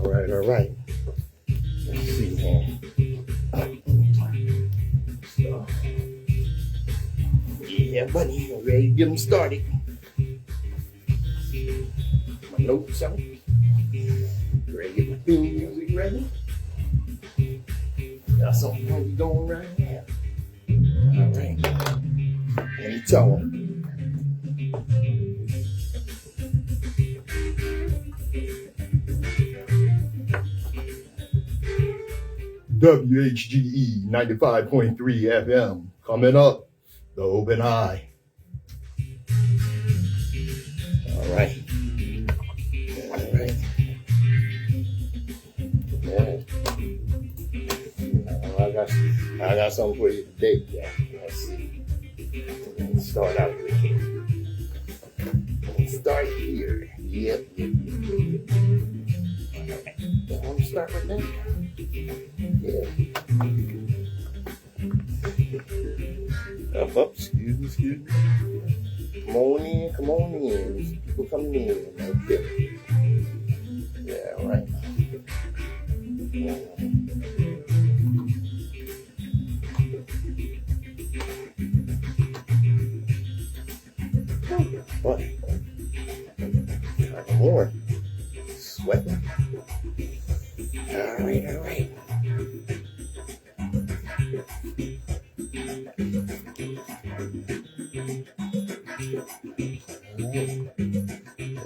All right. Let's see here. So, yeah, buddy, I'm ready to get them started. My notes out. Ready to get my theme music ready. Got something gonna be going right now. All right. Let me tell them. WHGE 95.3 FM. Coming up, the open eye. All right. I got something for you today. Yeah. Let's see. Let's start out with here. Let's start here. Yep. I want to start with that. Yeah. Up, excuse me. Come on in. People coming in. Okay. Yeah, all right. But kind of more sweating. All right.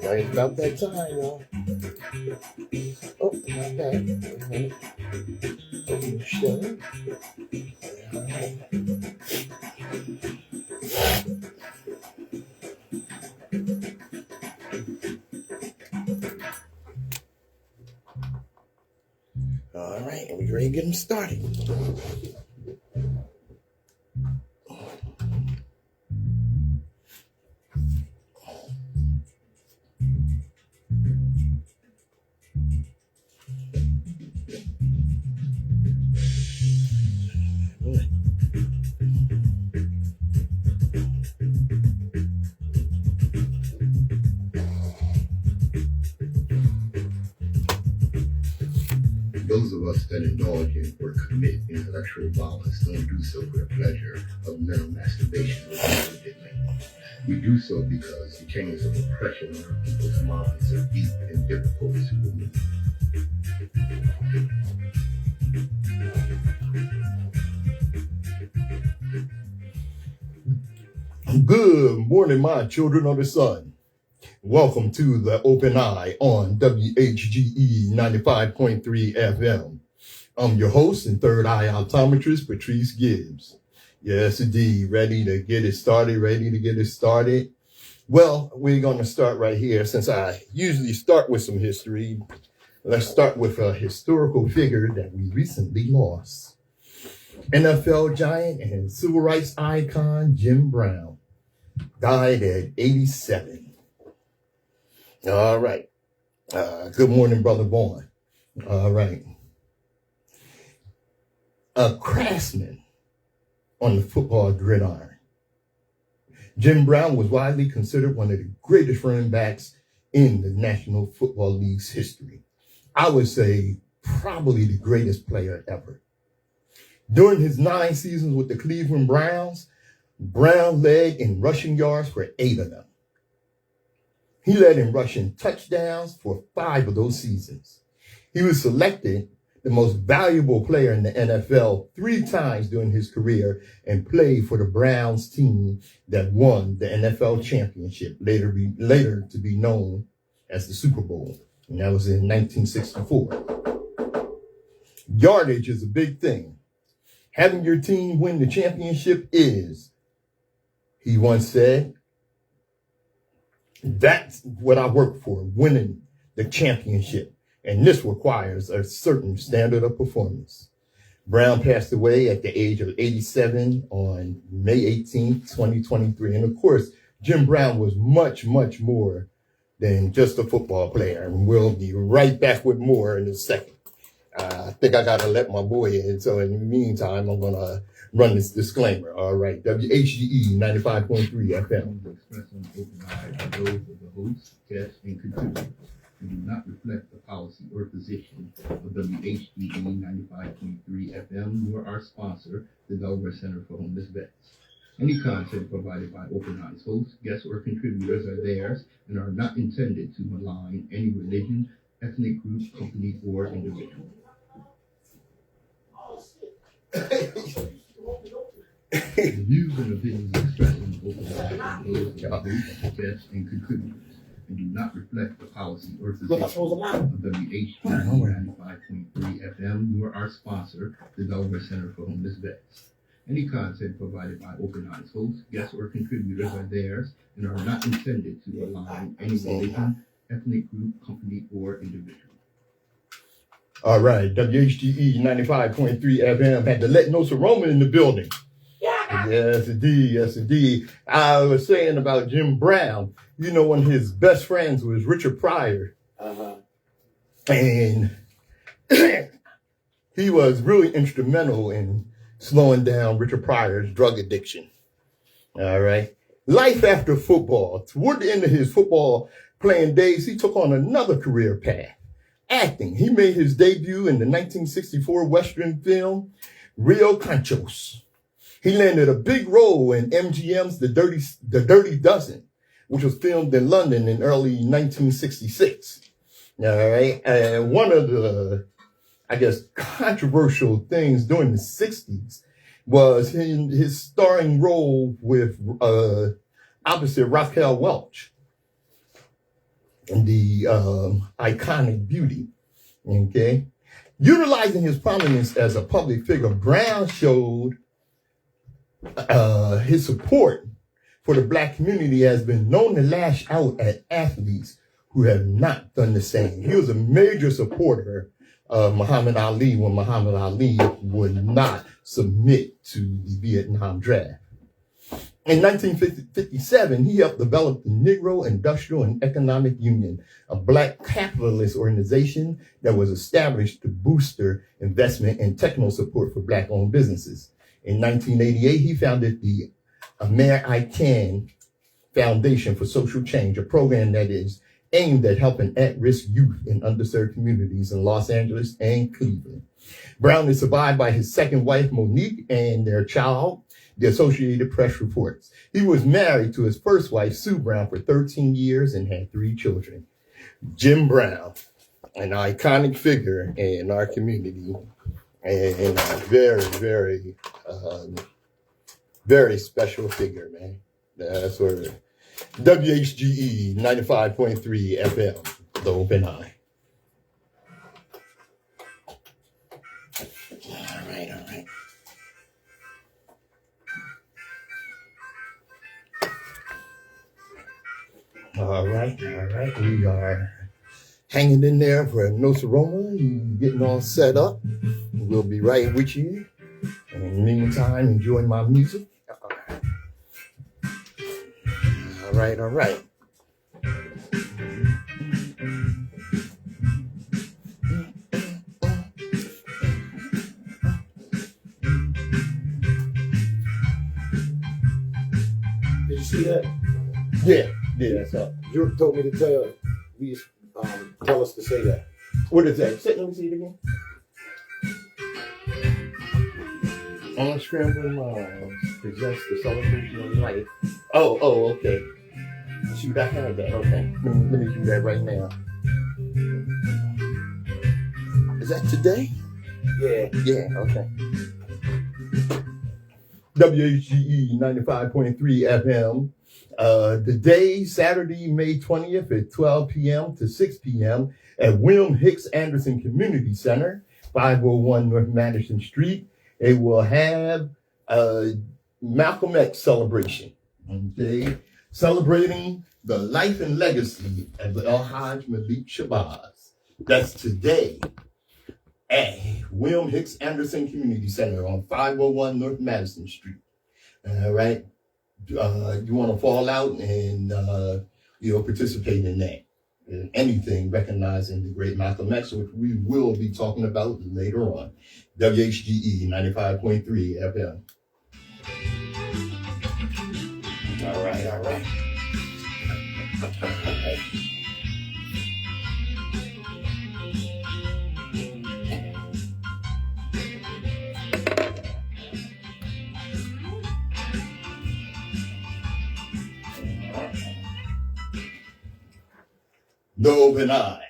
Now it's about that time, y'all. Oh, not bad. Wait a minute. Open the show. All right. All right, and we're ready to get them started. Those of us that indulge in or commit intellectual violence don't do so for the pleasure of mental masturbation or deliberately. We do so because the chains of oppression on our people's minds are deep and difficult to remove. Good morning, my children of the sun. Welcome to the Open Eye on WHGE 95.3 FM. I'm your host and third eye optometrist, Patrice Gibbs. Yes, indeed, ready to get it started. Well, we're going to start right here. Since I usually start with some history, let's start with a historical figure that we recently lost. NFL giant and civil rights icon Jim Brown died at 87. All right. Good morning, Brother Vaughn. All right. A craftsman on the football gridiron. Jim Brown was widely considered one of the greatest running backs in the National Football League's history. I would say probably the greatest player ever. During his 9 seasons with the Cleveland Browns, Brown led in rushing yards for 8 of them. He led in rushing touchdowns for 5 of those seasons. He was selected the most valuable player in the NFL 3 times during his career and played for the Browns team that won the NFL championship, later to be known as the Super Bowl. And that was in 1964. Yardage is a big thing. Having your team win the championship is, he once said, that's what I work for, winning the championship. And this requires a certain standard of performance. Brown passed away at the age of 87 on May 18th, 2023. And of course, Jim Brown was much, much more than just a football player. And we'll be right back with more in a second. I think I got to let my boy in. So in the meantime, I'm going to run this disclaimer. All right. WHGE 95.3 FM. Express on open eye are those of the host, guests, and contributors. and do not reflect the policy or position of WHGE 95.3 FM, nor our sponsor, the Delaware Center for Homeless Vets. Any content provided by Open Eyes hosts, guests, or contributors are theirs and are not intended to malign any religion, ethnic group, company, or individual. The views and opinions expressed in the Open Eyes are those of the hosts, guests, and contributors, and do not reflect the policy or position of WHGE 95.3 FM, nor our sponsor, the Delaware Center for Homeless Vets. Any content provided by Open Eyes hosts, guests, or contributors are theirs and are not intended to malign any religion, ethnic group, company, or individual. All right, WHGE 95.3 FM had to let Nsoromma in the building. Yes, indeed. Yes, indeed. I was saying about Jim Brown, you know, one of his best friends was Richard Pryor. And he was really instrumental in slowing down Richard Pryor's drug addiction. All right. Life after football. Toward the end of his football playing days, he took on another career path, acting. He made his debut in the 1964 Western film, Rio Conchos. He landed a big role in MGM's The Dirty Dozen, which was filmed in London in early 1966. All right. And one of the, I guess, controversial things during the 60s was his starring role with opposite Raquel Welch in the iconic Beauty. Okay. Utilizing his prominence as a public figure, Brown showed his support for the black community has been known to lash out at athletes who have not done the same. He was a major supporter of Muhammad Ali when Muhammad Ali would not submit to the Vietnam draft. In 1957, he helped develop the Negro Industrial and Economic Union, a black capitalist organization that was established to booster investment and technical support for black-owned businesses. In 1988, he founded the Amer I Can Foundation for Social Change, a program that is aimed at helping at-risk youth in underserved communities in Los Angeles and Cleveland. Brown is survived by his second wife, Monique, and their child, the Associated Press reports. He was married to his first wife, Sue Brown, for 13 years and had 3 children. Jim Brown, an iconic figure in our community, and a very, very special figure, man. That's where WHGE 95.3 FM, the Open Eye. All right. All right. We are hanging in there for Nsoromma, getting all set up. We'll be right with you. And in the meantime, enjoy my music. All right. Did you see that? Yeah, that's up. You told me to tell us to say that. What is that? Let me see it again. Unscrambled minds presents the celebration of life. Oh, okay. Shoot, I had that. Okay. Let me do that right now. Is that today? Yeah. Okay. WHGE 95.3 FM. The day, Saturday, May 20th at 12 p.m. to 6 p.m. at William Hicks Anderson Community Center, 501 North Madison Street. They will have a Malcolm X celebration, okay? Celebrating the life and legacy of El-Hajj Malik Shabazz. That's today at William Hicks Anderson Community Center on 501 North Madison Street. All right? You want to fall out and, participate in that. Anything recognizing the great Malcolm X, which we will be talking about later on. WHGE 95.3 FM. All right. The Open Eye.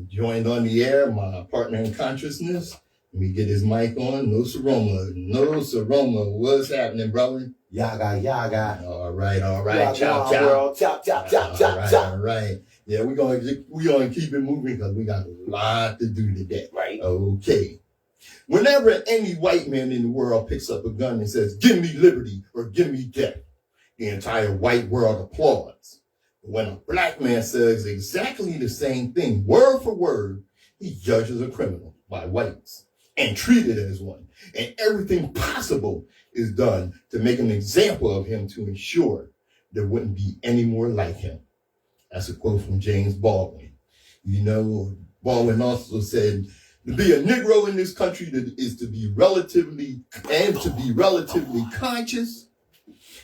Joined on the air, my partner in consciousness. Let me get his mic on. Nsoromma. What's happening, brother? Yaga. All right. Chop. All right. Yeah, we're gonna keep it moving because we got a lot to do today. Right. Okay. Whenever any white man in the world picks up a gun and says, "Give me liberty" or "Give me death," the entire white world applauds. When a black man says exactly the same thing, word for word, he's judged as a criminal by whites and treated as one. And everything possible is done to make an example of him to ensure there wouldn't be any more like him. That's a quote from James Baldwin. You know, Baldwin also said, to be a Negro in this country is to be relatively conscious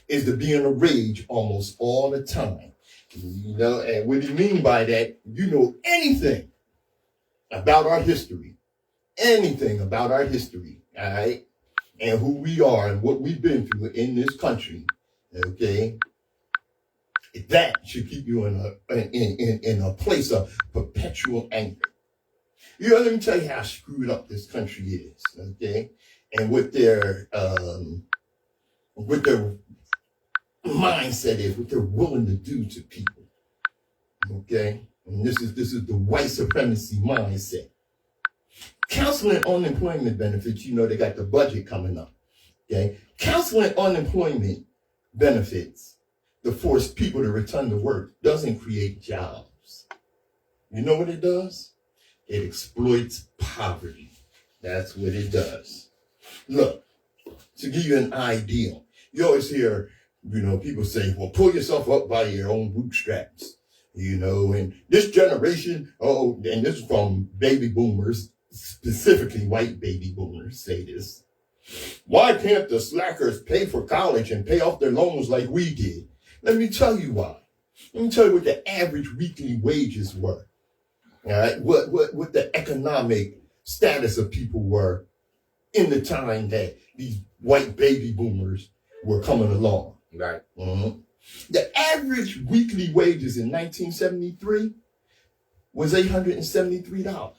is to be in a rage almost all the time. You know, and what do you mean by that? You know anything about our history, all right, and who we are and what we've been through in this country, okay, that should keep you in a place of perpetual anger. You know, let me tell you how screwed up this country is, okay, and what their mindset is, what they're willing to do to people, okay? And this is the white supremacy mindset. Counseling unemployment benefits, you know, they got the budget coming up, okay? Counseling unemployment benefits to force people to return to work doesn't create jobs. You know what it does? It exploits poverty. That's what it does. Look, to give you an idea, you always hear, you know, people say, well, pull yourself up by your own bootstraps, you know, and this generation, and this is from baby boomers, specifically white baby boomers say this. Why can't the slackers pay for college and pay off their loans like we did? Let me tell you why. Let me tell you what the average weekly wages were. All right, what the economic status of people were in the time that these white baby boomers were coming along. Right. Mm-hmm. The average weekly wages in 1973 was $873.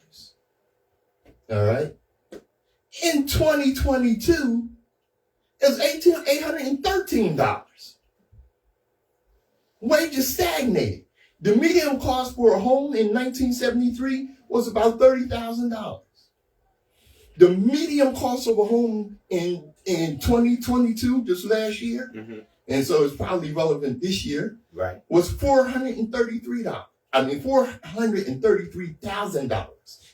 All right. In 2022, it's $813. Wages stagnated. The median cost for a home in 1973 was about $30,000. The median cost of a home in 2022, just last year, and so it's probably relevant this year, right, was $433,000.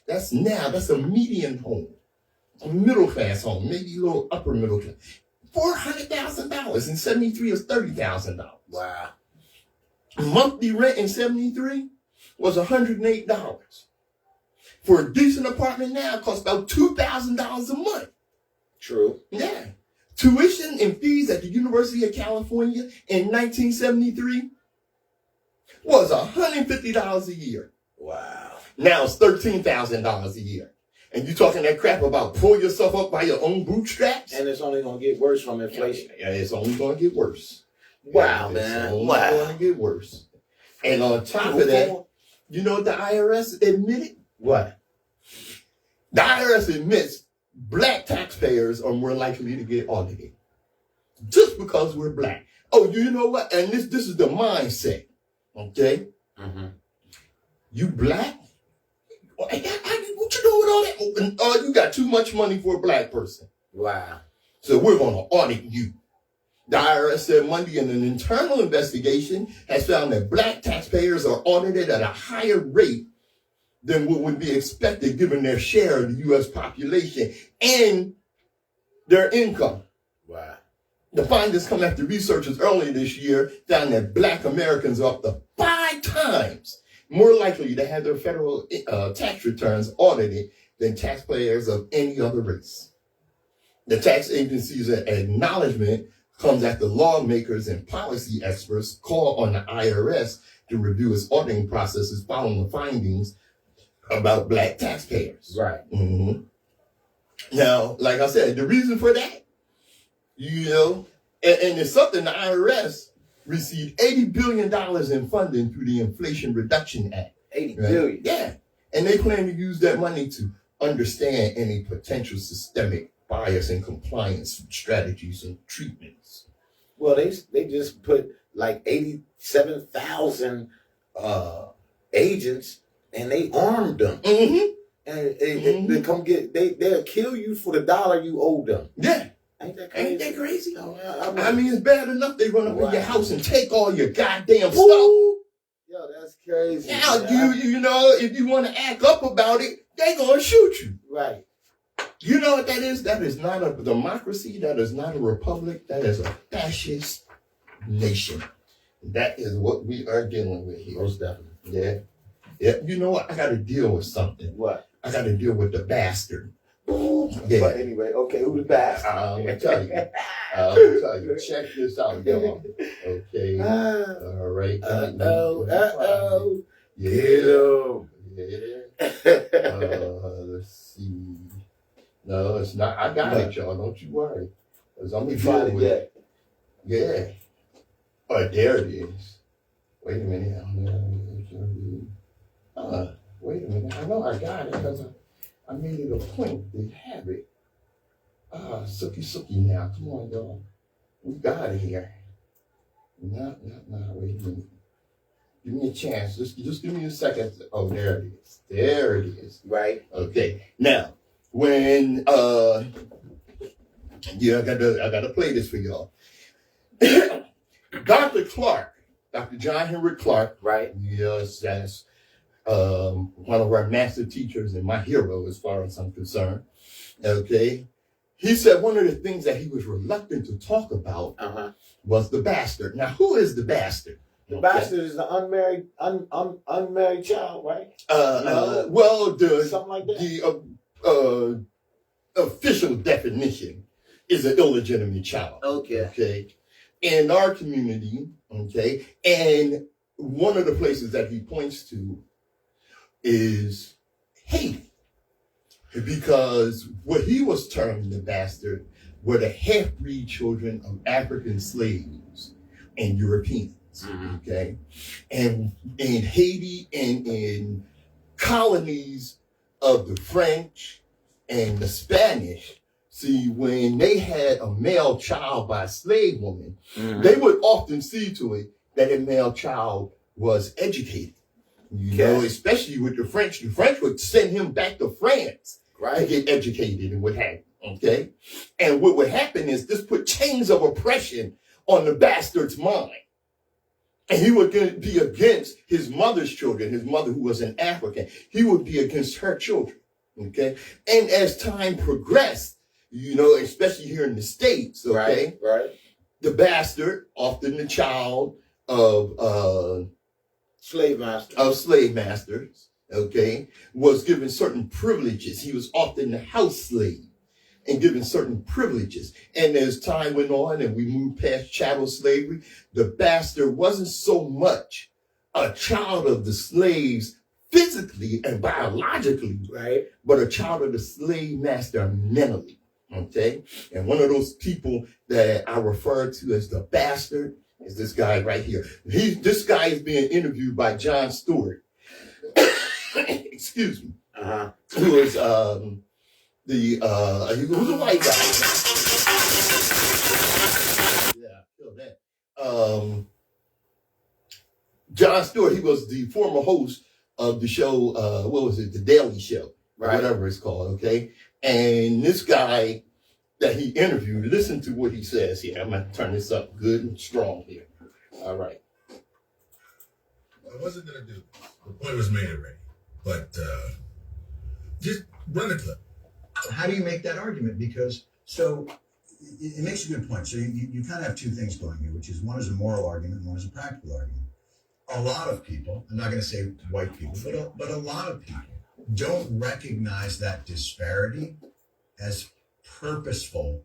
That's a median home, a middle class home, maybe a little upper middle class. $400,000 in 73 is $30,000. Wow. Monthly rent in 73 was $108. For a decent apartment now, it costs about $2,000 a month. True. Yeah. Tuition and fees at the University of California in 1973 was $150 a year. Wow. Now it's $13,000 a year. And you talking that crap about pull yourself up by your own bootstraps? And it's only going to get worse from inflation. Yeah, it's only going to get worse. Wow, man. It's only going to get worse. And on top of that, you know what the IRS admitted? What? The IRS admits black taxpayers are more likely to get audited just because we're black. Oh, you know what? And this is the mindset, okay? Mm-hmm. You black? What you doing with all that? Oh, you got too much money for a black person. Wow. So we're going to audit you. The IRS said Monday in an internal investigation has found that black taxpayers are audited at a higher rate than what would be expected given their share of the U.S. population and their income. Wow. The findings come after researchers earlier this year found that black Americans are up to 5 times more likely to have their federal tax returns audited than taxpayers of any other race. The tax agency's acknowledgement comes after lawmakers and policy experts call on the IRS to review its auditing processes following the findings about black taxpayers. Right. Mm-hmm. Now, like I said, the reason for that, you know, and it's something the IRS received $80 billion in funding through the Inflation Reduction Act. 80 Right? billion. Yeah. And they plan to use that money to understand any potential systemic bias and compliance strategies and treatments. Well, they just put like 87,000 agents, and they armed them. Mm-hmm. And they come they'll kill you for the dollar you owe them. Yeah. Ain't that crazy? Ain't that crazy? No, I mean, it's bad enough they run up in your house and take all your goddamn stuff. Yo, that's crazy. Now, you know, if you want to act up about it, they gonna shoot you. Right. You know what that is? That is not a democracy. That is not a republic. That is a fascist nation. That is what we are dealing with here. Most definitely. Yeah. Yeah. You know what? I got to deal with something. What? I got to deal with the bastard. Yeah. But anyway, okay, who the bastard? I'm going to tell you. I'm going to tell you. Check this out, y'all. Okay. All right. Uh-oh. Yeah. Let's see. No, it's not. I got it, y'all. Don't you worry. Because I'm going to deal with it. Yeah. Oh, there it is. Wait a minute. Wait a minute. I know I got it because I made it a point to have it. Sookie now. Come on, y'all. We got it here. No. Wait a minute. Give me a chance. Just give me a second. Oh, there it is. There it is. Right. Okay. Now, when I gotta play this for y'all. Dr. John Henrik Clark. Right. Yes, that's one of our master teachers and my hero as far as I'm concerned. Okay. He said one of the things that he was reluctant to talk about was the bastard. Now, who is the bastard? The bastard is the unmarried child, right? Well, something like that. The official definition is an illegitimate child. Okay. In our community, okay, and one of the places that he points to is Haiti. Because what he was terming the bastard were the half-breed children of African slaves and Europeans. Okay. And in Haiti and in colonies of the French and the Spanish, see, when they had a male child by a slave woman, they would often see to it that a male child was educated. You know, especially with the French. The French would send him back to France to get educated and what have you. Okay. And what would happen is this put chains of oppression on the bastard's mind. And he would be against his mother's children, his mother who was an African. He would be against her children. Okay. And as time progressed, you know, especially here in the States, okay, the bastard, often the child of slave masters, okay, was given certain privileges. He was often the house slave and given certain privileges. And as time went on and we moved past chattel slavery, the bastard wasn't so much a child of the slaves physically and biologically, but a child of the slave master mentally. Okay. And one of those people that I refer to as the bastard is this guy right here. This guy is being interviewed by Jon Stewart. Excuse me. Who is he was a white guy. Yeah, I feel that. Jon Stewart, he was the former host of the show, what was it? The Daily Show, whatever it's called. Okay. And this guy that he interviewed, listen to what he says here. I'm going to turn this up good and strong here. All right. I wasn't going to do this. The point was made already. But just run the clip. How do you make that argument? Because, so, it makes a good point. So you kind of have two things going here, which is one is a moral argument and one is a practical argument. A lot of people, I'm not going to say white people, but a lot of people don't recognize that disparity as purposeful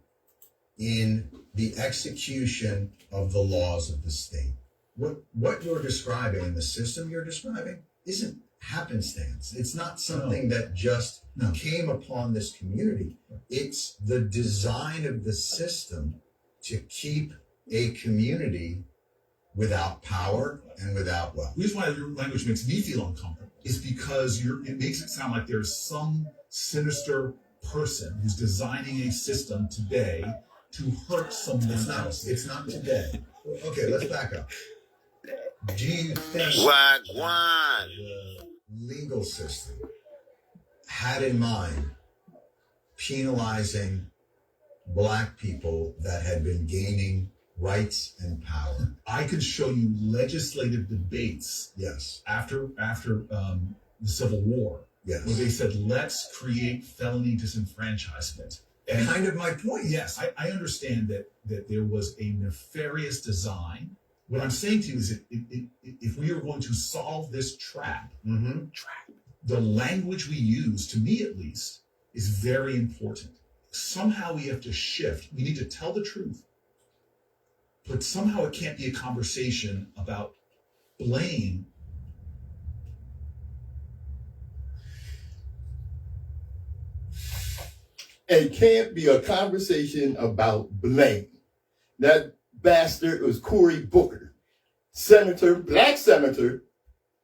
in the execution of the laws of the state. What you're describing and the system you're describing isn't happenstance. It's not something that just came upon this community. It's the design of the system to keep a community without power and without wealth. The reason why your language makes me feel uncomfortable is because it makes it sound like there's some sinister person who's designing a system today to hurt someone else. It's not today. Okay, let's back up. Do you think the legal system had in mind penalizing black people that had been gaining rights and power? I could show you legislative debates. Yes. After the Civil War, Yes. where they said, let's create felony disenfranchisement. And Kind of my point. yes, I understand that there was a nefarious design. What I'm saying to you is that if we are going to solve this trap, the language we use, to me at least, is very important. Somehow we have to shift. We need to tell the truth. But somehow it can't be a conversation about blame. It can't be a conversation about blame. That bastard was Cory Booker, black senator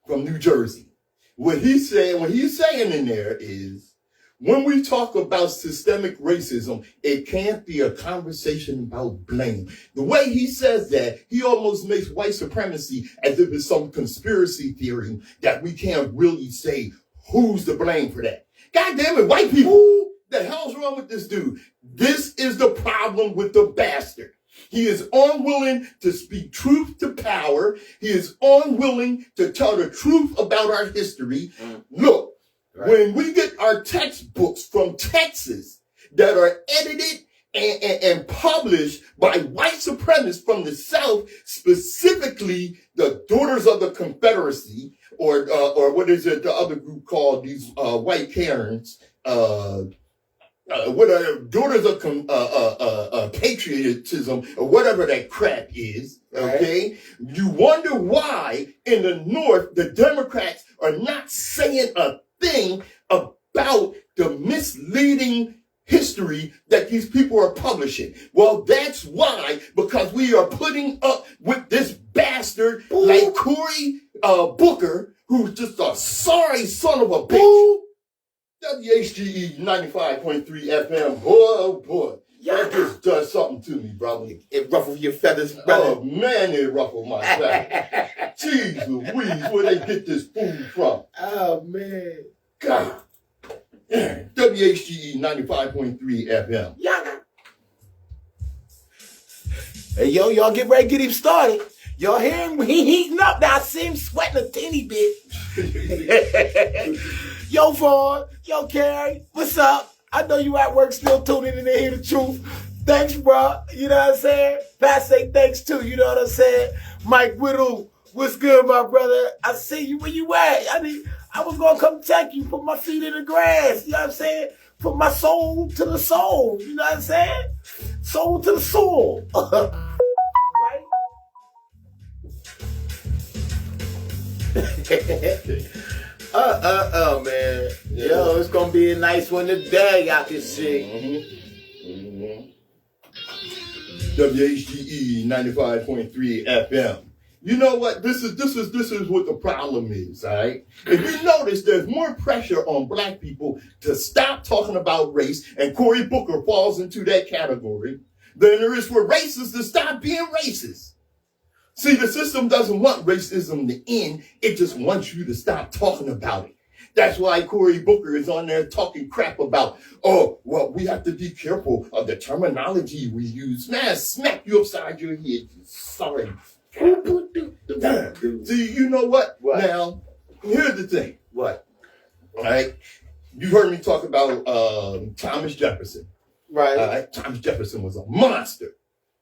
from New Jersey. What he's saying in there is, when we talk about systemic racism, it can't be a conversation about blame. The way he says that, he almost makes white supremacy as if it's some conspiracy theory that we can't really say who's to blame for that. God damn it, white people, the hell's wrong with this dude? This is the problem with the bastard. He is unwilling to speak truth to power. He is unwilling to tell the truth about our history. Look, when we get our textbooks from Texas that are edited and published by white supremacists from the South, specifically the Daughters of the Confederacy, or what is it, the other group called, these white Karens, what are Daughters of Patriotism, or whatever that crap is, okay? Right. You wonder why in the North, the Democrats are not saying a thing about the misleading history that these people are publishing. Well, that's why, because we are putting up with this bastard like Cory Booker, who's just a sorry son of a bitch. WHGE 95.3 FM. Boy, oh boy. That just does something to me, brother. It ruffles your feathers, brother. Oh, man, it ruffled my feathers. Jeez Louise, where they get this food from? Oh, man. God. WHGE 95.3 FM. Yeah. Hey, y'all get ready to get him started. Y'all hear him? He heating up now. I see him sweating a teeny bit. Yo, Vaughn. Yo, Carrie. What's up? I know you at work still tuning in to hear the truth. Thanks, bro. You know what I'm saying? Pat say thanks too. You know what I'm saying? Mike Whittle. What's good, my brother? I see you. Where you at? I was going to come check you. Put my feet in the grass. You know what I'm saying? Put my soul to the soul. You know what I'm saying? Soul to the soul. Man. Yeah. Yo, it's gonna be a nice one today, I can see. WHGE 95.3 FM. You know what? This is what the problem is, all right? If you notice, there's more pressure on black people to stop talking about race, and Cory Booker falls into that category, than there is for racists to stop being racist. See, the system doesn't want racism to end. It just wants you to stop talking about it. That's why Cory Booker is on there talking crap about, oh, well, we have to be careful of the terminology we use. Man, smack you upside your head. Sorry. See, you know what? Now, here's the thing. What? All right? You heard me talk about Thomas Jefferson. Right. All right? Thomas Jefferson was a monster.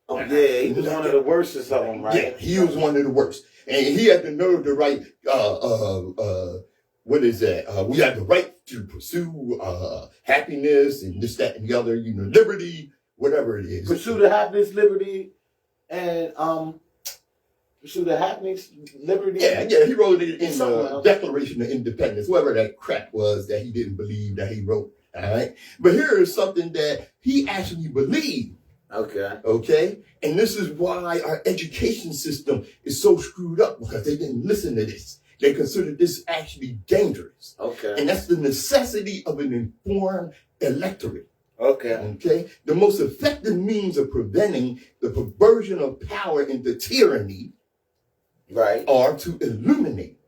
Oh, yeah, he was one of the worstest of them, right? Yeah, he was one of the worst. And he had the nerve to write, what is that? We have the right to pursue happiness and this, that, and the other, liberty, whatever it is. Pursue the happiness, liberty, and pursue the happiness, liberty. Yeah, he wrote it in the Declaration of Independence, whatever that crap was that he didn't believe that he wrote. All right. But here is something that he actually believed. Okay. Okay? And this is why our education system is so screwed up, because they didn't listen to this. They consider this actually dangerous. Okay. And that's the necessity of an informed electorate. Okay. Okay? The most effective means of preventing the perversion of power into tyranny, Right. are to illuminate,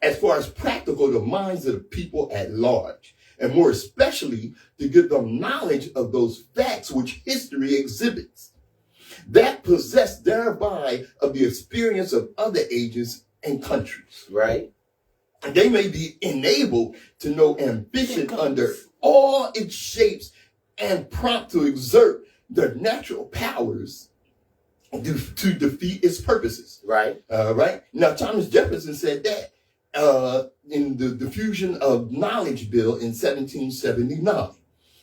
as far as practical, the minds of the people at large, and more especially to give them knowledge of those facts which history exhibits, that possess thereby of the experience of other ages and countries. Right. They may be enabled to know ambition under all its shapes and prompt to exert their natural powers to defeat its purposes. Right. Right? Now, Thomas Jefferson said that in the Diffusion of Knowledge Bill in 1779.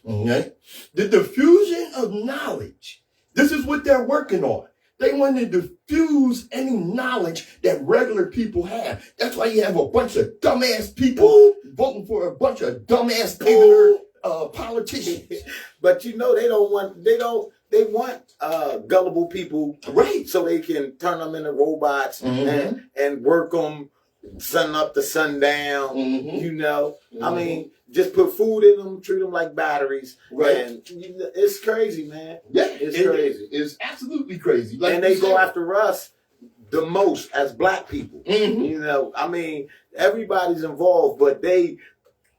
Okay? The diffusion of knowledge, this is what they're working on. They want to diffuse any knowledge that regular people have. That's why you have a bunch of dumbass people voting for a bunch of dumbass ignorant politicians. But you know, they want gullible people, Right. so they can turn them into robots and work them sun up to sundown. You know, I mean, just put food in them, treat them like batteries. Right. And it's crazy, man. Yeah, It's crazy. It's absolutely crazy. Like And they you go said. after us the most as black people. You know, I mean, everybody's involved, but they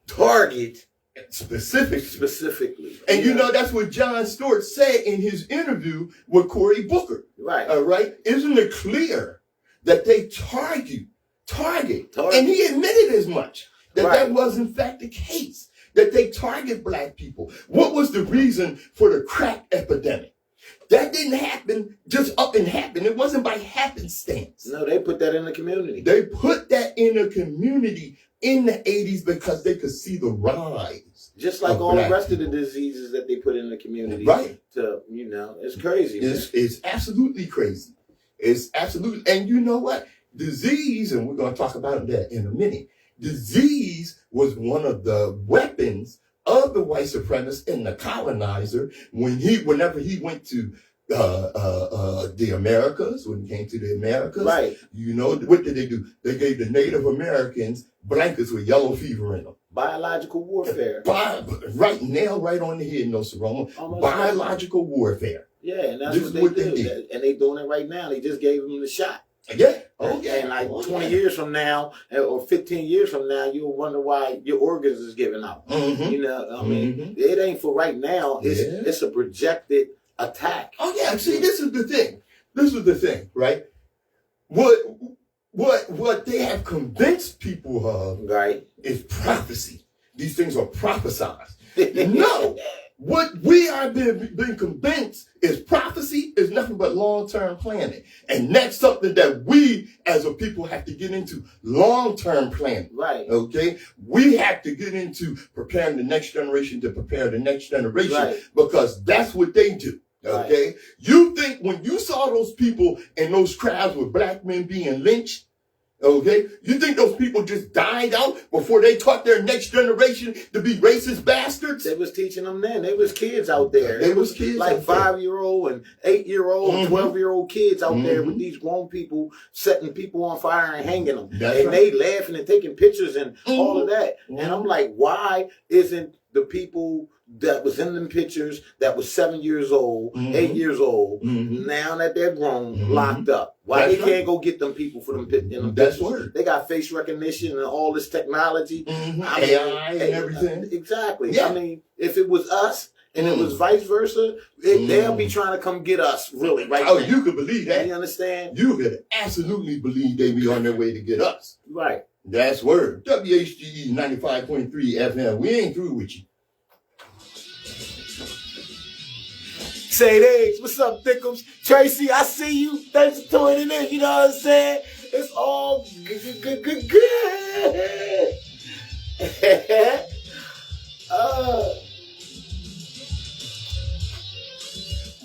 target specifically. And you know, that's what Jon Stewart said in his interview with Cory Booker. Right. All right. Isn't it clear that they target? And he admitted as much, that was in fact the case, that they target black people. What was the reason for the crack epidemic? That didn't happen just up and happen. It wasn't by happenstance. No, they put that in the community. They put that in the community in the 80s because they could see the rise. Just like of all the black rest of the people. diseases that they put in the community. Right. To, you know, it's crazy. Man. It's absolutely crazy. It's absolutely, and you know what? Disease, and we're going to talk about that in a minute. Disease was one of the weapons of the white supremacist and the colonizer whenever he went to the Americas, when he came to the Americas. Right. You know, what did they do? They gave the Native Americans blankets with yellow fever in them. Biological warfare. Nailed right on the head, Nsoromma. Almost Biological warfare. Yeah, and that's This what is they what do. they did. And they doing it right now. They just gave them the shot. Yeah. Oh, yeah. And like 20 years from now, or 15 years from now, you'll wonder why your organs is giving out. You know, I mean, it ain't for right now. It's a projected attack. Oh, yeah. See, this is the thing. Right? What they have convinced people of, right, is prophecy. These things are prophesized. No. What we are being convinced is prophecy is nothing but long-term planning. And that's something that we as a people have to get into, long-term planning. Right. Okay? We have to get into preparing the next generation to prepare the next generation, Right. because that's what they do. Okay? Right. You think when you saw those people in those crowds with black men being lynched, okay, you think those people just died out before they taught their next generation to be racist bastards? They was teaching them then. They was kids out there. They was kids like out there. 5-year-old and 8-year-old, 12-year-old kids out there with these grown people setting people on fire and hanging them. That's and right. they laughing and taking pictures and all of that. And I'm like, why isn't the people that was in them pictures that was 7 years old, 8 years old, now that they're grown, locked up? Why That's they right. can't go get them people for them in them That's pictures? word. They got face recognition and all this technology. AI and everything. Exactly. Yeah. I mean, if it was us and it was vice versa, they'll be trying to come get us, really, right Oh, now. you could believe that. You understand? You could absolutely believe they be on their way to get us. Right. That's word. WHGE 95.3 FM. We ain't through with you. Say Eggs, what's up, Thickums? Tracy, I see you. Thanks for tuning in. You know what I'm saying? It's all good.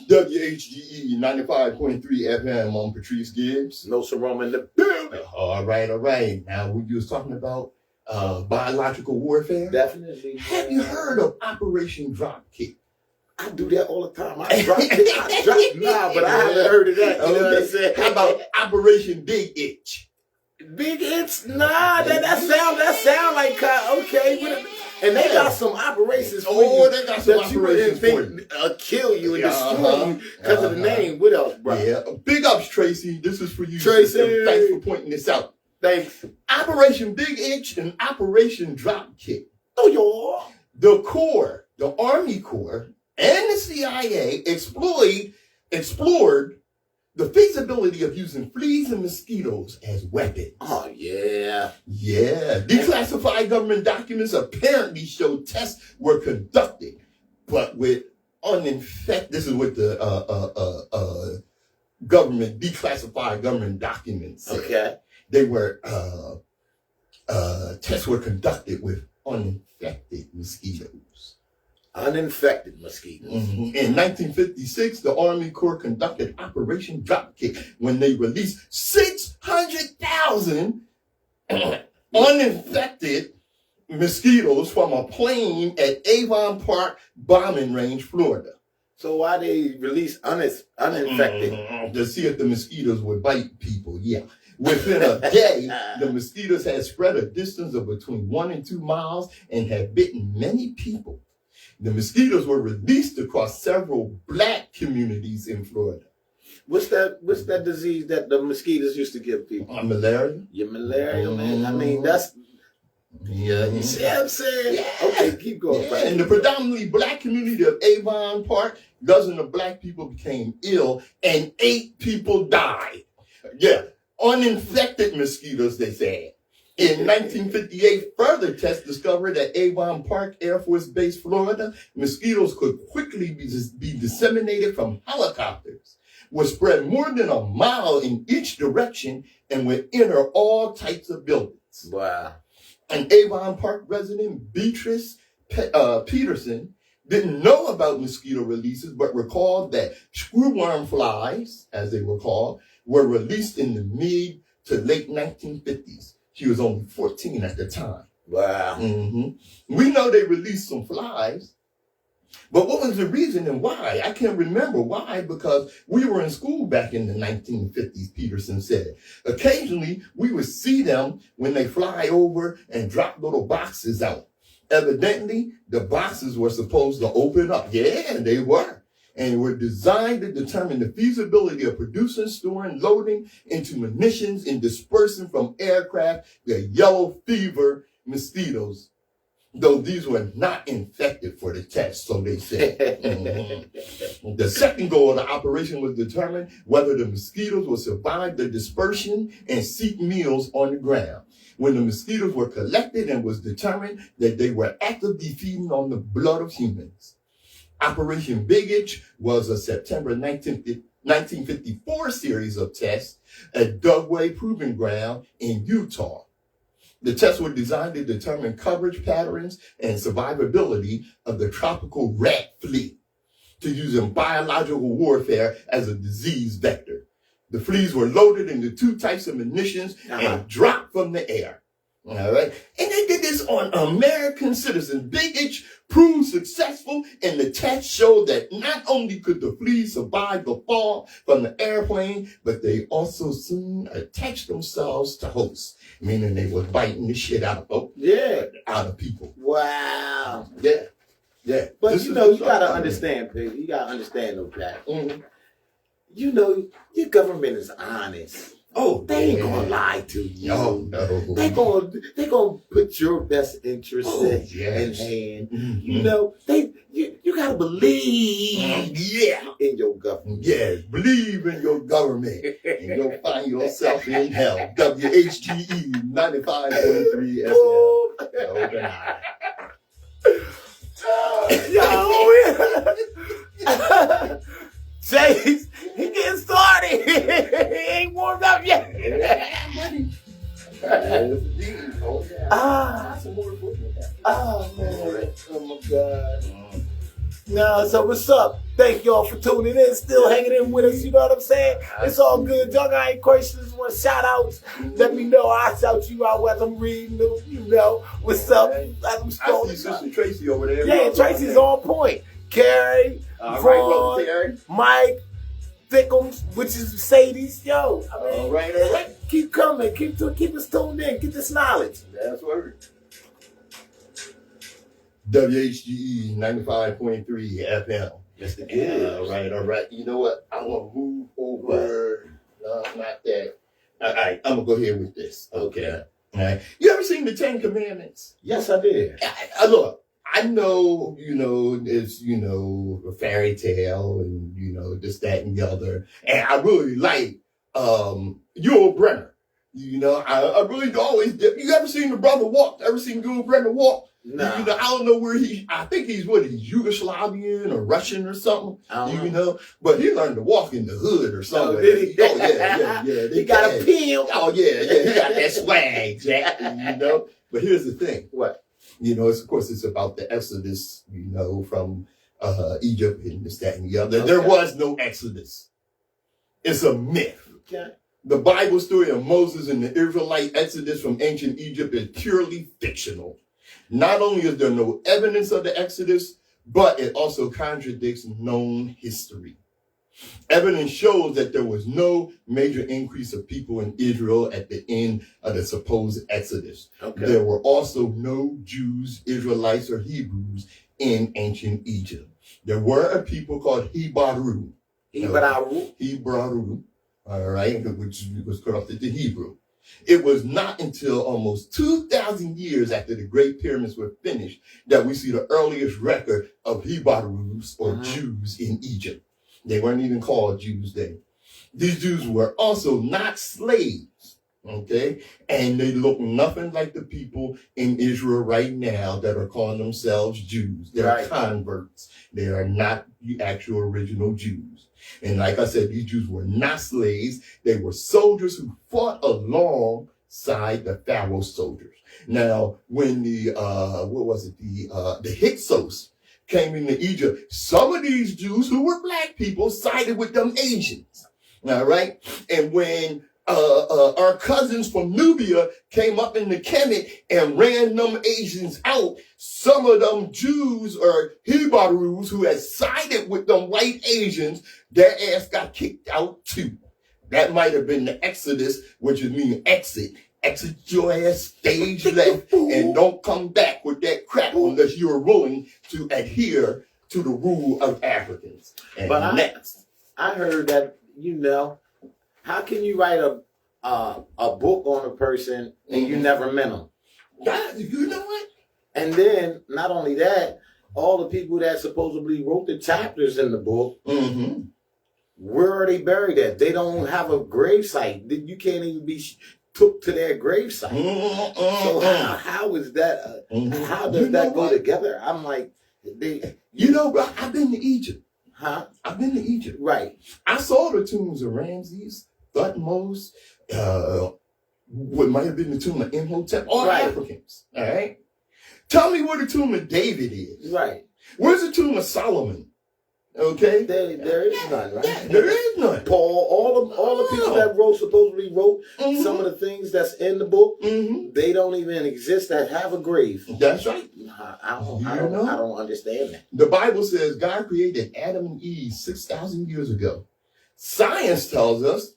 WHGE 95.3 FM. I'm Patrice Gibbs. Nsoromma in the building. All right. Now, we was talking about biological warfare. Definitely. Have you heard of Operation Dropkick? I do that all the time. I drop nah, but I haven't heard of that. You know what I'm saying? How about Operation Big Itch? Big hits? Nah, that sound like okay. And they got some operations for you. They got some operations for you. Kill you and destroy you because of the name. What else, bro? Yeah. Big ups, Tracy. This is for you. Tracy. Sister. Thanks for pointing this out. Thanks. Operation Big Itch and Operation Drop Kick. Oh, yo. The Corps, the Army Corps, and the CIA explored the feasibility of using fleas and mosquitoes as weapons. Oh, yeah. Yeah. Declassified government documents apparently show tests were conducted, but with uninfected. This is what the declassified government documents said. Okay. They were, tests were conducted with uninfected mosquitoes. Uninfected mosquitoes. Mm-hmm. In 1956, the Army Corps conducted Operation Dropkick when they released 600,000 uninfected mosquitoes from a plane at Avon Park bombing range, Florida. So why they release uninfected? To see if the mosquitoes would bite people, yeah. Within a day, the mosquitoes had spread a distance of between 1 and 2 miles and had bitten many people. The mosquitoes were released across several black communities in Florida. What's that disease that the mosquitoes used to give people? Malaria. Your malaria, man. I mean, that's... Yeah. You see what I'm saying? Yeah. Okay, keep going. Yeah. In the predominantly black community of Avon Park, dozens of black people became ill and 8 people died. Yeah. Uninfected mosquitoes, they said. In 1958, further tests discovered at Avon Park Air Force Base, Florida, mosquitoes could quickly be disseminated from helicopters, would spread more than a mile in each direction, and would enter all types of buildings. Wow. An Avon Park resident, Patrice Peterson, didn't know about mosquito releases, but recalled that screwworm flies, as they were called, were released in the mid to late 1950s. She was only 14 at the time. Wow. Mm-hmm. We know they released some flies, but what was the reason and why? I can't remember why, because we were in school back in the 1950s, Peterson said. Occasionally, we would see them when they fly over and drop little boxes out. Evidently, the boxes were supposed to open up. Yeah, they were. And were designed to determine the feasibility of producing, storing, loading into munitions, and dispersing from aircraft the yellow fever mosquitoes, though these were not infected for the test, so they said. Mm-hmm. The second goal of the operation was to determine whether the mosquitoes would survive the dispersion and seek meals on the ground. When the mosquitoes were collected, and was determined that they were actively feeding on the blood of humans. Operation Big Itch was a September 1954 series of tests at Dugway Proving Ground in Utah. The tests were designed to determine coverage patterns and survivability of the tropical rat flea to use in biological warfare as a disease vector. The fleas were loaded into 2 types of munitions and dropped from the air. All right. And they did this on American citizens. Big Itch proved successful, and the test showed that not only could the fleas survive the fall from the airplane, but they also soon attached themselves to hosts, meaning they were biting the shit out of people. Wow. Yeah. Yeah. But you gotta understand, Pig. You gotta understand, though, Jack. Mm-hmm. You know, your government is honest. Oh, they ain't gonna lie to you. No. They gonna put your best interest in hand. Mm-hmm. You know, you gotta believe in your government. Yes, believe in your government, and you'll find yourself in hell. WHGE 95.3 FM. Open eye. Chase, he getting started. He ain't warmed up yet. Oh man. Oh my God. No, so what's up? Thank y'all for tuning in, still hanging in with us, you know what I'm saying? It's all good. Y'all got any questions, want shout outs? Let me know. I'll shout you out as I'm reading them, you know. What's up? As I'm scrolling. I see Sister Tracy over there. Yeah, Tracy's on point. Carrie, All right, Vaughn, brother Terry. Mike, Thickums, which is Sadie's. Yo, I mean, All right. keep coming. Keep us tuned in. Get this knowledge. That's word. WHGE 95.3 FM. Mr. Gibbs. All right. You know what? I'm going to move over. No, not that. All right, I'm going to go ahead with this. Okay. All right. You ever seen the 10 Commandments? Yes, I did. Look, I know, it's, a fairy tale and, this, that, and the other. And I really like Yul Brynner. I really always did. You ever seen the brother walk? Ever seen Yul Brynner walk? No. I don't know where I think he's Yugoslavian or Russian or something, but he learned to walk in the hood or something. Oh, did he? Oh, yeah. He got a peel. Oh, yeah, he got that swag, Jack, But here's the thing. What? Of course, it's about the Exodus, from Egypt and this, that, and the other. Okay. There was no Exodus. It's a myth. Okay. The Bible story of Moses and the Israelite Exodus from ancient Egypt is purely fictional. Not only is there no evidence of the Exodus, but it also contradicts known history. Evidence shows that there was no major increase of people in Israel at the end of the supposed Exodus. Okay. There were also no Jews, Israelites, or Hebrews in ancient Egypt. There were a people called Hebrew. Hebrew, all right, which was corrupted to Hebrew. It was not until almost 2,000 years after the Great Pyramids were finished that we see the earliest record of Hebrews or Jews in Egypt. They weren't even called Jews then. These Jews were also not slaves, okay? And they look nothing like the people in Israel right now that are calling themselves Jews. They're converts. They are not the actual original Jews. And like I said, these Jews were not slaves. They were soldiers who fought alongside the Pharaoh soldiers. Now, when the Hyksos came into Egypt, some of these Jews who were black people sided with them Asians. All right. And when our cousins from Nubia came up in the Kemet and ran them Asians out, some of them Jews or Hebrews who had sided with them white Asians, their ass got kicked out too. That might have been the Exodus, which would mean exit. Exit your ass, stage left, and don't come back with that crap unless you're willing to adhere to the rule of Africans. And but I heard that, how can you write a book on a person and you never met them? God, you know what? And then, not only that, all the people that supposedly wrote the chapters in the book, where are they buried at? They don't have a gravesite. You can't even be took to their gravesite. So how is that? How does that go together? I'm like, bro, I've been to Egypt. Huh? I've been to Egypt. Right. I saw the tombs of Ramses, Thutmose, what might have been the tomb of Imhotep, all Africans. All right. Tell me where the tomb of David is. Right. Where's the tomb of Solomon? Okay. There is none, right? Yeah, there is none. Paul, all the people that supposedly wrote some of the things that's in the book, they don't even exist that have a grave. That's right. I don't understand that. The Bible says God created Adam and Eve 6,000 years ago. Science tells us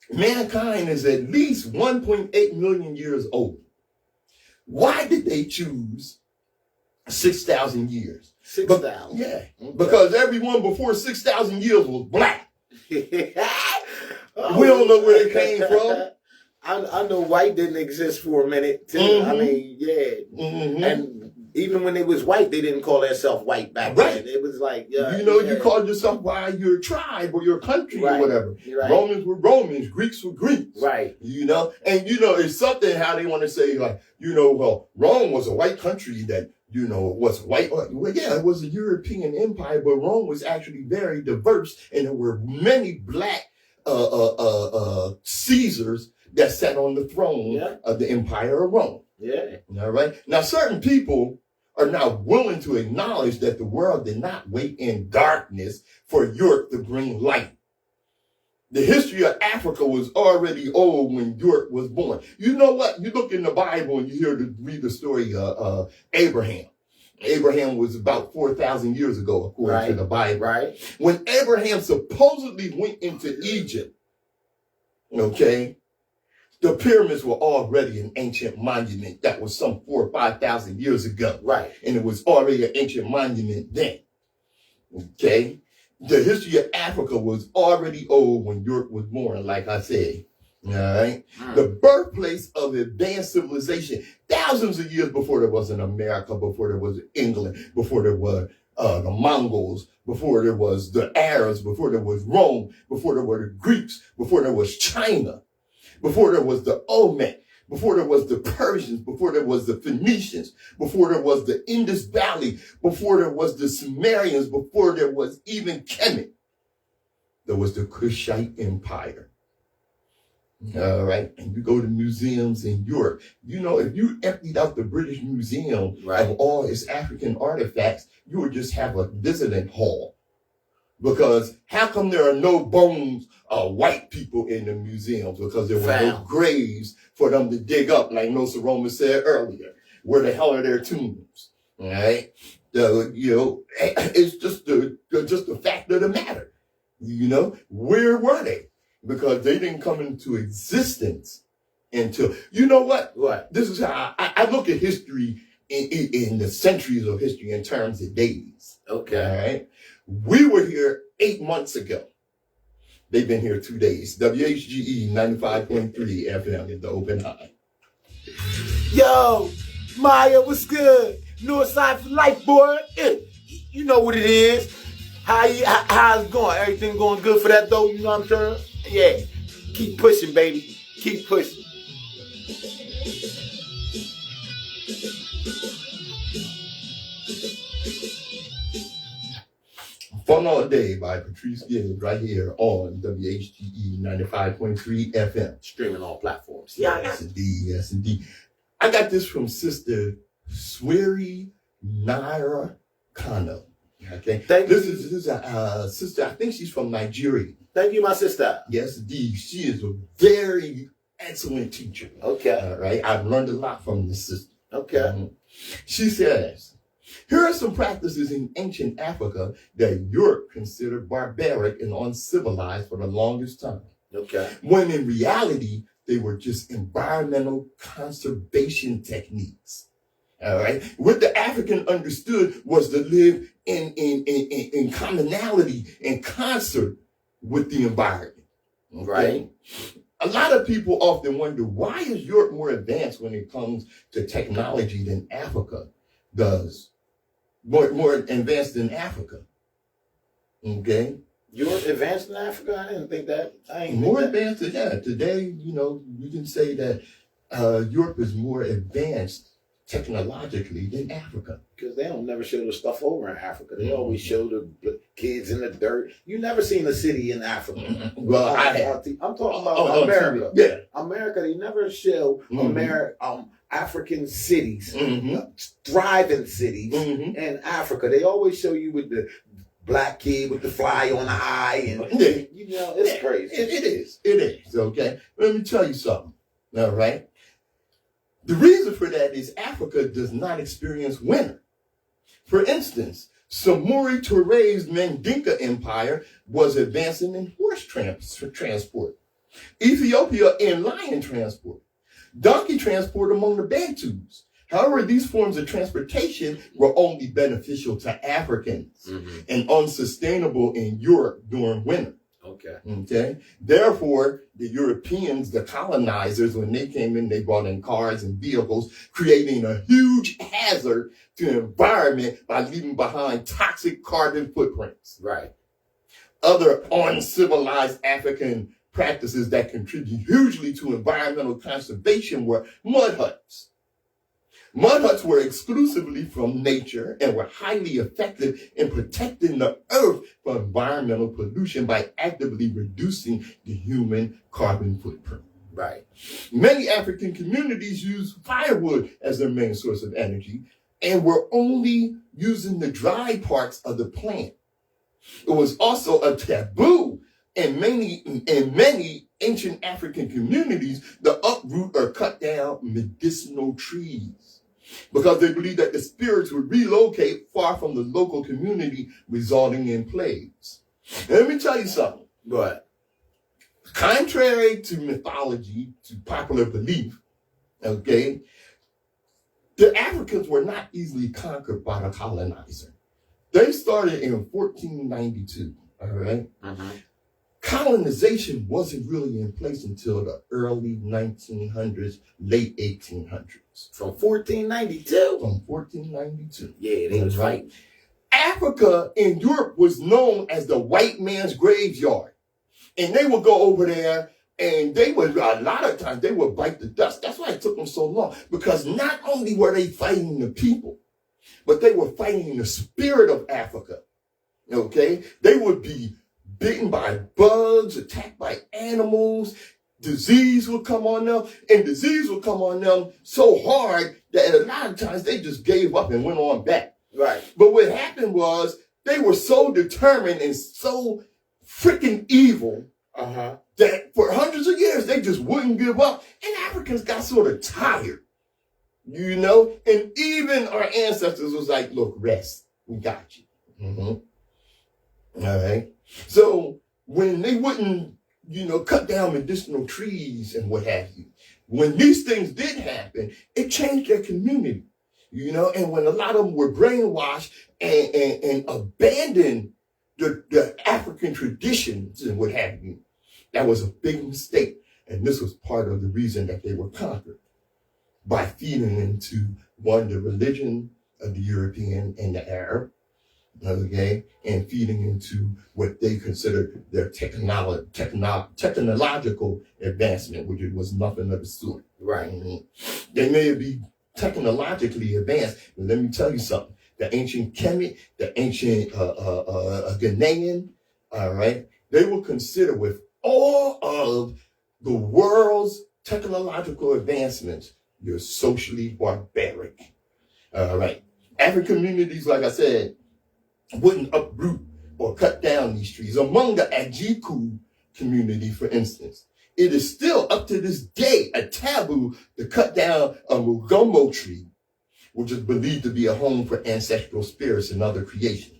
mankind is at least 1.8 million years old. Why did they choose 6,000 years? 6,000. Yeah, because everyone before 6,000 years was black. We don't know where they came from. I know white didn't exist for a minute too. I mean, and even when they was white, they didn't call themselves white back then. It was like, you called yourself by your tribe or your country or whatever. Right. Romans were Romans, Greeks were Greeks. Right. And it's something how they want to say like, well, Rome was a white country that, was white. Well, yeah, it was a European empire, but Rome was actually very diverse, and there were many black Caesars that sat on the throne of the Empire of Rome. Yeah. All right. Now, certain people are not willing to acknowledge that the world did not wait in darkness for Europe to bring light. The history of Africa was already old when Europe was born. You know what? You look in the Bible and you read the story of Abraham. Abraham was about 4,000 years ago, according to the Bible. Right. When Abraham supposedly went into Egypt, okay, the pyramids were already an ancient monument that was some 4,000 or 5,000 years ago. Right. And it was already an ancient monument then. Okay. The history of Africa was already old when Europe was born, like I said. All right. The birthplace of advanced civilization, thousands of years before there was an America, before there was England, before there were the Mongols, before there was the Arabs, before there was Rome, before there were the Greeks, before there was China, before there was the Olmec, before there was the Persians, before there was the Phoenicians, before there was the Indus Valley, before there was the Sumerians, before there was even Kemet, there was the Kushite Empire. All right. And you go to museums in Europe. You know, if you emptied out the British Museum of all its African artifacts, you would just have a visiting hall. Because how come there are no bones of white people in the museums? Because there were no graves for them to dig up, like Nsoromma said earlier. Where the hell are their tombs? All right. You know, it's just the fact of the matter. You know, where were they? Because they didn't come into existence until, you know what? What? This is how I look at history in the centuries of history in terms of days. Okay. All right. We were here 8 months ago. They've been here 2 days. WHGE 95.3 FM in the open high. Yo, Maya, what's good? Northside for life, boy. You know what it is. How's it going? Everything going good for that though? You know what I'm saying? Yeah. Keep pushing, baby. Keep pushing. Fun All Day by Patrice Gibbs right here on WHGE 95.3 FM. Streaming all platforms. Yes, indeed. Yes, indeed. I got this from Sister Sweri Naira Kano. Okay. This is a sister, I think she's from Nigeria. Thank you, my sister. Yes, indeed. She is a very excellent teacher. Okay. All right. I've learned a lot from this sister. Okay. She says, here are some practices in ancient Africa that Europe considered barbaric and uncivilized for the longest time. Okay. When in reality, they were just environmental conservation techniques. All right. What the African understood was to live in commonality, in concert with the environment. Okay? Right. A lot of people often wonder, why is Europe more advanced when it comes to technology than Africa does? More advanced than Africa. Okay? Europe advanced in Africa? I didn't think that. More advanced than that. Today, you know, you can say that Europe is more advanced technologically than Africa. Because they don't never show the stuff over in Africa. They always show the kids in the dirt. You never seen a city in Africa. Well, I'm talking about America. Yeah. America, they never show African cities, thriving cities in Africa. They always show you with the black kid with the fly on the eye. And, you know, it's crazy. It is. Okay. Let me tell you something. All right. The reason for that is Africa does not experience winter. For instance, Samori Touré's Mandinka Empire was advancing in horse transport. Ethiopia in lion transport. Donkey transport among the Bantus. However, these forms of transportation were only beneficial to Africans and unsustainable in Europe during winter. Okay. Therefore, the Europeans, the colonizers, when they came in, they brought in cars and vehicles, creating a huge hazard to the environment by leaving behind toxic carbon footprints. Right. Other uncivilized African practices that contribute hugely to environmental conservation were mud huts. Mud huts were exclusively from nature and were highly effective in protecting the earth from environmental pollution by actively reducing the human carbon footprint. Right. Many African communities use firewood as their main source of energy and were only using the dry parts of the plant. It was also a taboo in many ancient African communities to uproot or cut down medicinal trees. because they believed that the spirits would relocate far from the local community, resulting in plagues. And let me tell you something. But Contrary to mythology, to popular belief, okay, the Africans were not easily conquered by the colonizer. They started in 1492, all right? Colonization wasn't really in place until the early 1900s, late 1800s. from 1492. From 1492. Yeah, they was Right. fighting. Africa in Europe was known as the white man's graveyard. And they would go over there and they would, a lot of times, they would bite the dust. That's why it took them so long. Because not only were they fighting the people, but they were fighting the spirit of Africa. Okay? They would be bitten by bugs, attacked by animals. Disease would come on them. And disease would come on them so hard that a lot of times they just gave up and went on back. Right. But what happened was they were so determined and so freaking evil that for hundreds of years they just wouldn't give up. And Africans got sort of tired, you know? And even our ancestors was like, look, rest. We got you. All right. So when they wouldn't, you know, cut down medicinal trees and what have you, when these things did happen, it changed their community. You know, and when a lot of them were brainwashed and abandoned the African traditions and what have you, that was a big mistake. And this was part of the reason that they were conquered, by feeding into, one, the religion of the European and the Arab, okay, and feeding into what they considered their technological advancement, which was nothing of the sort. Right. They may be technologically advanced, but let me tell you something. The ancient Kemet, the ancient Ghanaian, all right, they were considered, with all of the world's technological advancements, you're socially barbaric. All right. African communities, like I said, wouldn't uproot or cut down these trees. Among the Ajiku community, for instance, it is still up to this day a taboo to cut down a mugomo tree, which is believed to be a home for ancestral spirits and other creations.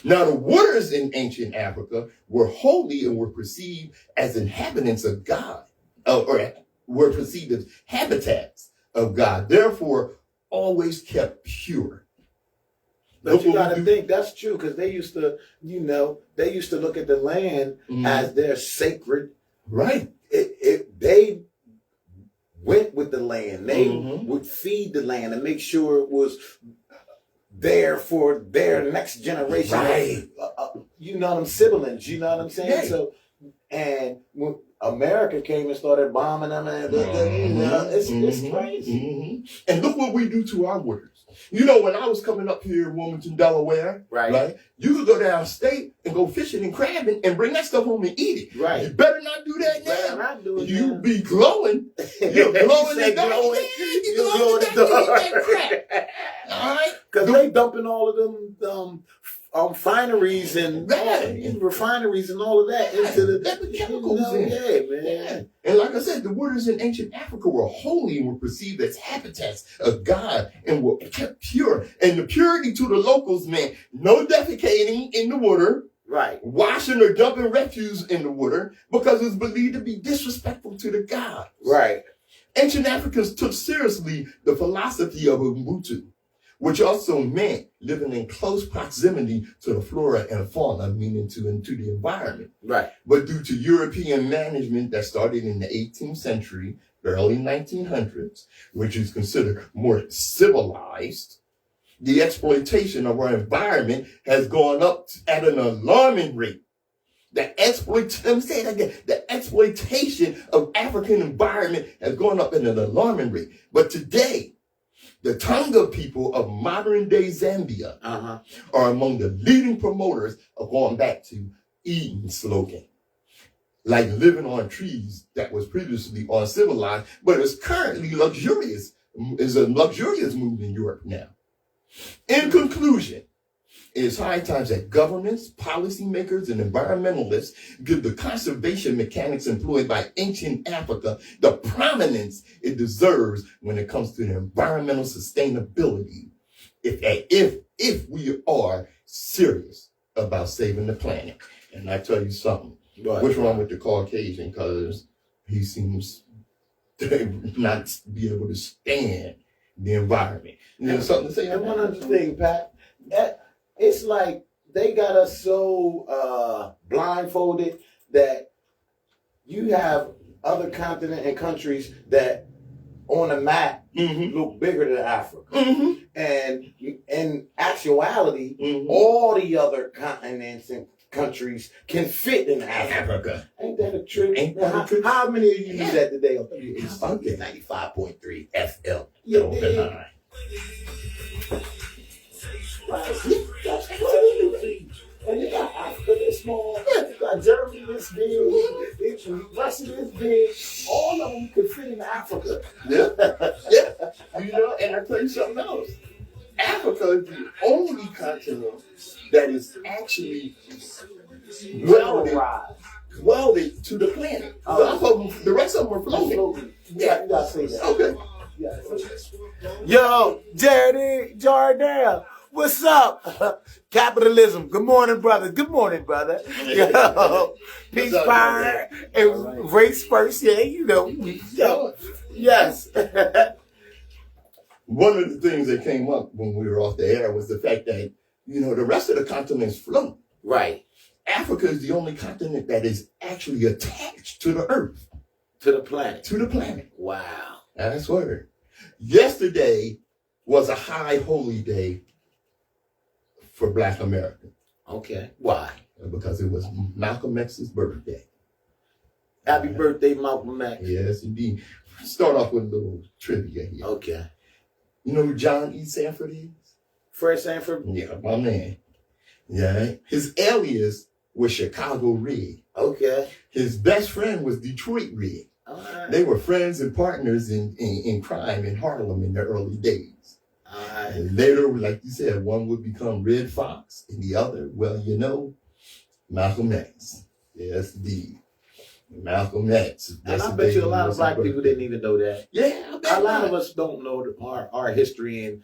Now, the waters in ancient Africa were holy and were perceived as inhabitants of God, or were perceived as habitats of God, therefore always kept pure. But you got to think that's true, because they used to, you know, they used to look at the land as their sacred. Right. They went with the land. They would feed the land and make sure it was there for their next generation. Right. You know them siblings. You know what I'm saying? Yeah. So, and when America came and started bombing them, and you know, it's crazy. And look what we do to our waters. You know, when I was coming up here in Wilmington, Delaware, right, you could go downstate and go fishing and crabbing and bring that stuff home and eat it. Right. You better not do that Better now. not do it You now. be glowing. You're glowing You the dark. glowing. Yeah, you You glowing glowing the the dark. dark. You eat that crap. All right? Because they dumping all of them fineries and refineries and all of that into the chemicals in. in. Yeah, man. And like I said, the waters in ancient Africa were holy and were perceived as habitats of God and were kept pure. And the purity to the locals meant no defecating in the water, Right. washing or dumping refuse in the water, because it's believed to be disrespectful to the gods. Right. Ancient Africans took seriously the philosophy of Ubuntu, which also meant living in close proximity to the flora and fauna, meaning into the environment. Right. But due to European management that started in the 18th century, the early 1900s, which is considered more civilized, the exploitation of our environment has gone up at an alarming rate. Let me say it again. The exploitation of African environment has gone up at an alarming rate. But today, the Tonga people of modern-day Zambia are among the leading promoters of going back to Eden's slogan, like living on trees that was previously uncivilized, but is currently luxurious. Is a luxurious move in Europe now. In conclusion, It is high time that governments, policymakers, and environmentalists give the conservation mechanics employed by ancient Africa the prominence it deserves when it comes to the environmental sustainability. If we are serious about saving the planet. And I tell you something, what's wrong with the Caucasian? Because he seems to not be able to stand the environment. You know, something to say? And one other thing, Pat, it's like they got us so blindfolded that you have other continents and countries that on a map look bigger than Africa. And in actuality, all the other continents and countries can fit in Africa. Ain't that a trick? How many of you use that today on WHGE 95.3 FM? Yeah, that's crazy. And you got Africa this small, you got Germany this big, Russia this big. All of them could fit in Africa. Yeah. You know, and I tell you something else. Africa is the only continent that is actually welded to the planet. The rest of them are floating. Yeah, you gotta say that. Okay. Yo, Jardel, what's up? Capitalism. Good morning, brother. Good morning, brother. Yo, peace, power, and race first. Yeah, you know. Yo, yes. One of the things that came up when we were off the air was the fact that, you know, the rest of the continents float. Right. Africa is the only continent that is actually attached to the earth. To the planet. To the planet. Wow. That's word. Yesterday was a high holy day for Black America. Okay. Why? Because it was Malcolm X's birthday. Happy birthday, Malcolm X. Yes, indeed. Start off with a little trivia here. Okay. You know who John E. Sanford is? Fred Sanford? Yeah, my man. Yeah. His alias was Chicago Red. Okay. His best friend was Detroit Red. All right. They were friends and partners in crime in Harlem in the early days. All right. And later, like you said, one would become Red Fox and the other, well, you know, Malcolm X. Yes, indeed. Malcolm X. And I bet you a lot of Black people didn't even know that. Yeah, a lot of us don't know our history and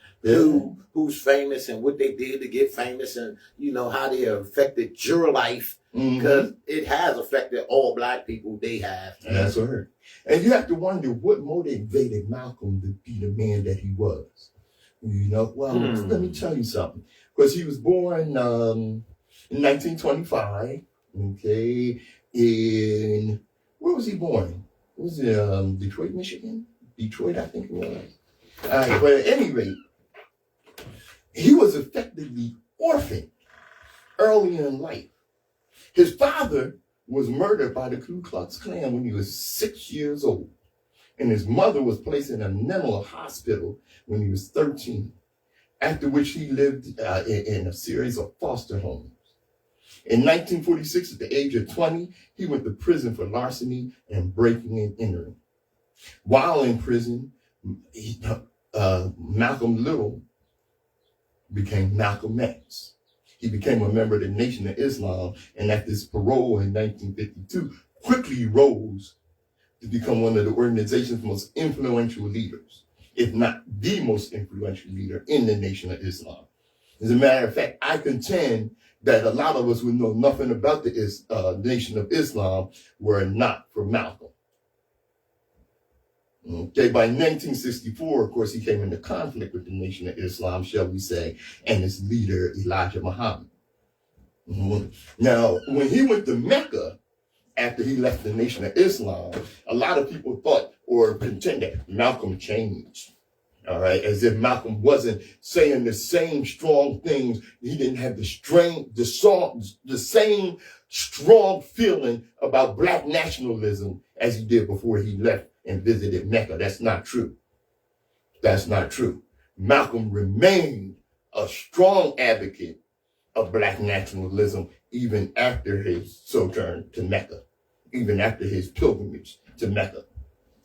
who's famous and what they did to get famous and, you know, how they affected your life. Because it has affected all Black people. They have. That's right. And you have to wonder what motivated Malcolm to be the man that he was. You know, well, let me tell you something. Because he was born in 1925. Okay. Where was he born? Was it Detroit, Michigan? Detroit, I think it was. All right, but at any rate, he was effectively orphaned early in life. His father was murdered by the Ku Klux Klan when he was 6 years old, and his mother was placed in a mental hospital when he was 13, after which he lived in a series of foster homes. In 1946, at the age of 20, he went to prison for larceny and breaking and entering. While in prison, Malcolm Little became Malcolm X. He became a member of the Nation of Islam, and after his parole in 1952, quickly rose to become one of the organization's most influential leaders, if not the most influential leader in the Nation of Islam. As a matter of fact, I contend that a lot of us would know nothing about the Nation of Islam were it not for Malcolm. Okay, by 1964, of course, he came into conflict with the Nation of Islam, shall we say, and its leader, Elijah Muhammad. Now, when he went to Mecca, after he left the Nation of Islam, a lot of people thought or contended Malcolm changed. All right, as if Malcolm wasn't saying the same strong things. He didn't have the same strong feeling about Black nationalism as he did before he left and visited Mecca. That's not true. That's not true. Malcolm remained a strong advocate of Black nationalism even after his sojourn to Mecca, even after his pilgrimage to Mecca.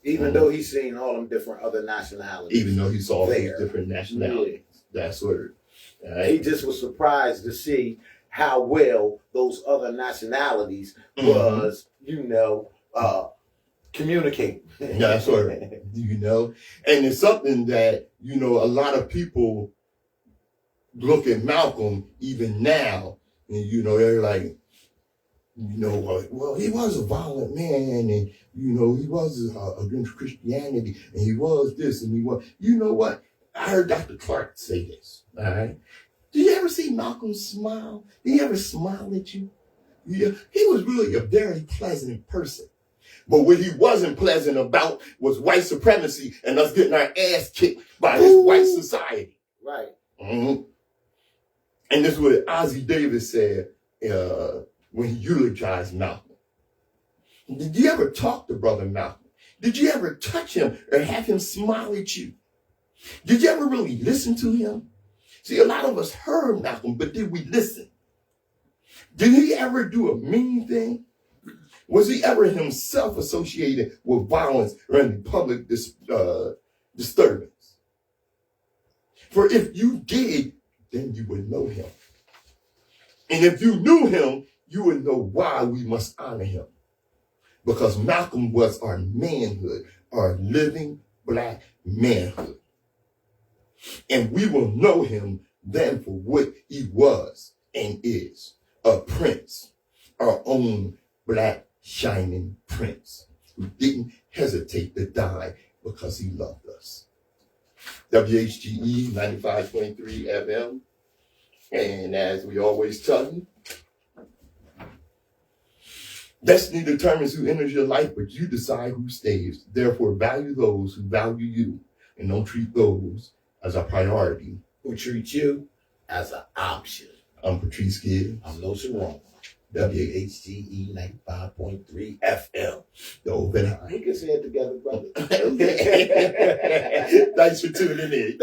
Even though he's seen all them different other nationalities. Even though he saw all these different nationalities. That's word. Right. He just was surprised to see how well those other nationalities was, communicating. That's right. And it's something that, a lot of people look at Malcolm even now, and, they're like, well, he was a violent man, and, he was against Christianity, and he was this, and he was, you know what? I heard Dr. Clark say this, all right? Did you ever see Malcolm smile? Did he ever smile at you? Yeah, he was really a very pleasant person. But what he wasn't pleasant about was white supremacy and us getting our ass kicked by this white society. Right. Mm-hmm. And this is what Ozzie Davis said when he eulogized Malcolm. Did you ever talk to Brother Malcolm? Did you ever touch him or have him smile at you? Did you ever really listen to him? See, a lot of us heard Malcolm, but did we listen? Did he ever do a mean thing? Was he ever himself associated with violence or any public disturbance? For if you did, then you would know him. And if you knew him, you would know why we must honor him. Because Malcolm was our manhood, our living black manhood. And we will know him then for what he was and is, a prince, our own black shining prince who didn't hesitate to die because he loved us. WHGE 95.3 FM. And as we always tell you, destiny determines who enters your life, but you decide who stays. Therefore, value those who value you and don't treat those as a priority. Who treat you as an option. I'm Patrice Gibbs. I'm Nsoromma. WHGE 95.3 FM. The open eye. We can say it together, brother. Thanks for tuning in.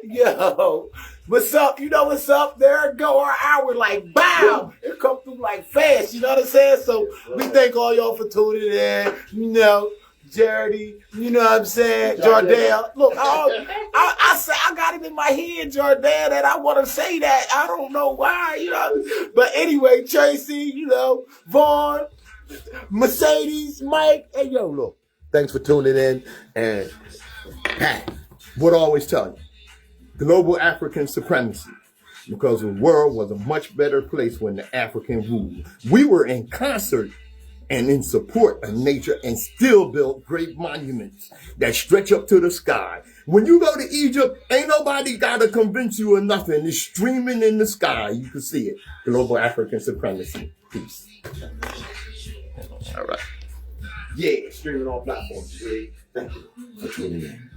Yo, what's up? You know what's up? There go our hour, like, bow. It come through like fast, you know what I'm saying? So we thank all y'all for tuning in, Jardy, you know what I'm saying? Jardell. Look, I got it in my head, Jardell, that I want to say that. I don't know why, But anyway, Tracy, Vaughn, Mercedes, Mike. Hey, yo, look. Thanks for tuning in. And Pat, what I always tell you, global African supremacy. Because the world was a much better place when the African ruled. We were in concert and in support of nature and still built great monuments that stretch up to the sky. When you go to Egypt, ain't nobody got to convince you of nothing. It's streaming in the sky. You can see it. Global African supremacy. Peace. All right. Yeah, streaming on platforms. Thank you for tuning in.